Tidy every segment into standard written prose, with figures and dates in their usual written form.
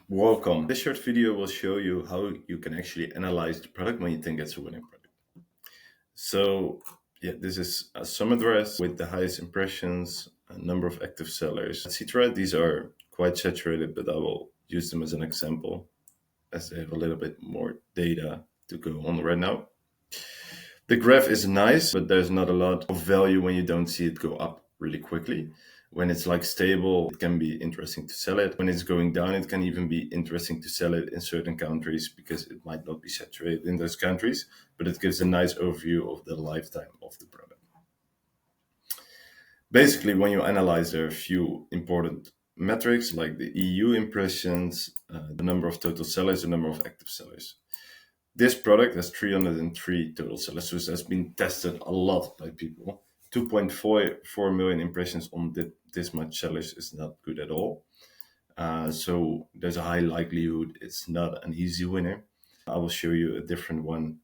Welcome. This short video will show you how you can actually analyze the product when you think it's a winning product. So, yeah, this is a sum address with the highest impressions, a number of active sellers, etc. These are quite saturated, but I will use them as an example as they have a little bit more data to go on right now. The graph is nice, but there's not a lot of value when you don't see it go up really quickly. When it's like stable, it can be interesting to sell it. When it's going down, it can even be interesting to sell it in certain countries because it might not be saturated in those countries, but it gives a nice overview of the lifetime of the product. Basically, when you analyze, there are a few important metrics like the EU impressions, the number of total sellers, the number of active sellers. This product has 303 total sellers, so it has been tested a lot by people. 2.44 million impressions on this much sellers is not good at all. So there's a high likelihood it's not an easy winner. I will show you a different one,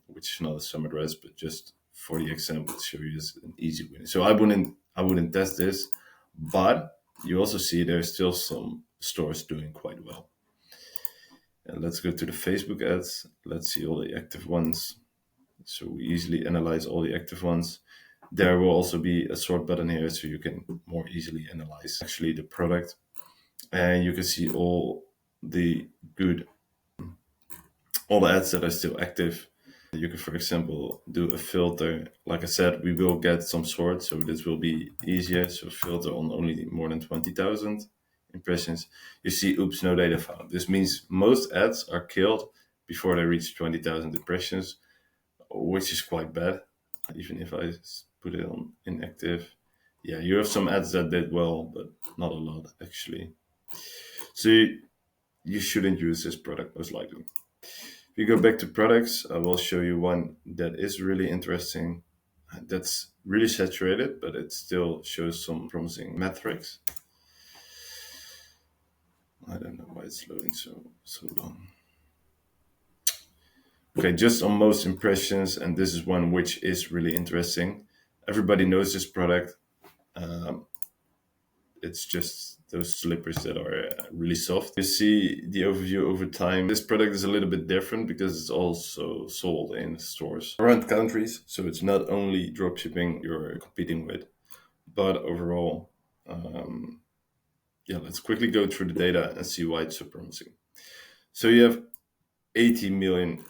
which is not a sum address, but just for the example, to show you as an easy winner. So I wouldn't test this, but you also see there's still some stores doing quite well. Let's go to the Facebook ads. Let's see all the active ones. So we easily analyze all the active ones. There will also be a sort button here so you can more easily analyze actually the product. And you can see the good, all the ads that are still active. You can, for example, do a filter. Like I said, we will get some sort, so this will be easier. So filter on only more than 20,000 impressions. You see, oops, no data found. This means most ads are killed before they reach 20,000 impressions, which is quite bad. Even if I put it on inactive, yeah, you have some ads that did well, but not a lot actually. So you shouldn't use this product most likely. If you go back to products, I will show you one that is really interesting. That's really saturated, but it still shows some promising metrics. I don't know why it's loading so long. Okay, just on most impressions, and this is one which is really interesting. Everybody knows this product. Um, it's just those slippers that are really soft. You see the overview over time. This product is a little bit different because it's also sold in stores around countries. So it's not only dropshipping you're competing with, but overall, yeah, let's quickly go through the data and see why it's so promising. So you have 80 million,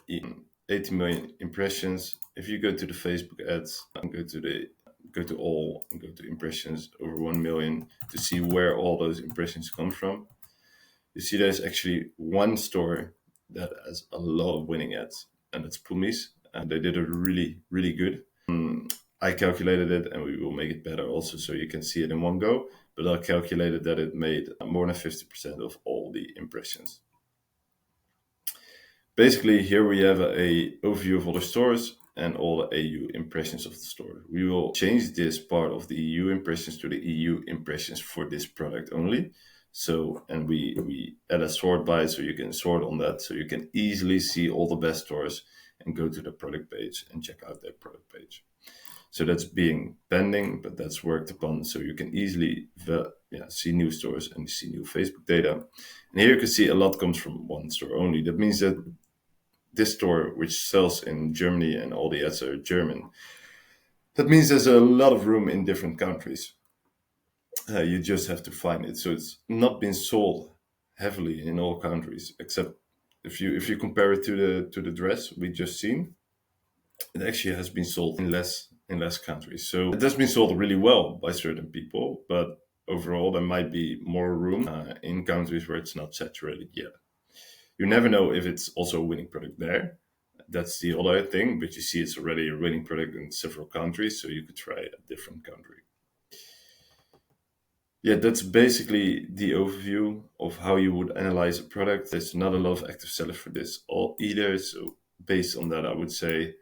80 million impressions. If you go to the Facebook ads and go to all and go to impressions over 1 million to see where all those impressions come from, you see there's actually one store that has a lot of winning ads, and that's Pumi's, and they did it really, really good. I calculated it, and we will make it better also so you can see it in one go, but I calculated that it made more than 50% of all the impressions. Basically, here we have a overview of all the stores and all the AU impressions of the store. We will change this part of the EU impressions to the EU impressions for this product only. So, and we add a sort by, so you can sort on that, so you can easily see all the best stores and go to the product page and check out that product page. So that's being pending, but that's worked upon, so you can easily see new stores and see new Facebook data. And here you can see a lot comes from one store only. That means that this store, which sells in Germany and all the ads are German, that means there's a lot of room in different countries. You just have to find it. So it's not been sold heavily in all countries, except if you compare it to the dress we just seen, it actually has been sold in less countries. So it has been sold really well by certain people, but overall there might be more room in countries where it's not saturated yet. You never know if it's also a winning product there. That's the other thing, but you see it's already a winning product in several countries, so you could try a different country. Yeah, that's basically the overview of how you would analyze a product. There's not a lot of active sellers for this either, so based on that, I would say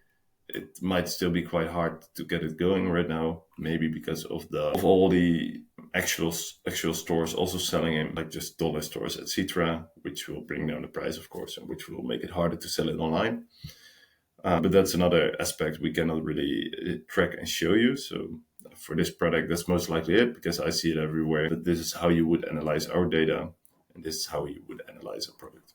it might still be quite hard to get it going right now. Maybe because of all the actual stores also selling in like just dollar stores, etc., which will bring down the price, of course, and which will make it harder to sell it online. But that's another aspect we cannot really track and show you. So for this product, that's most likely it because I see it everywhere. But this is how you would analyze our data And this is how you would analyze a product.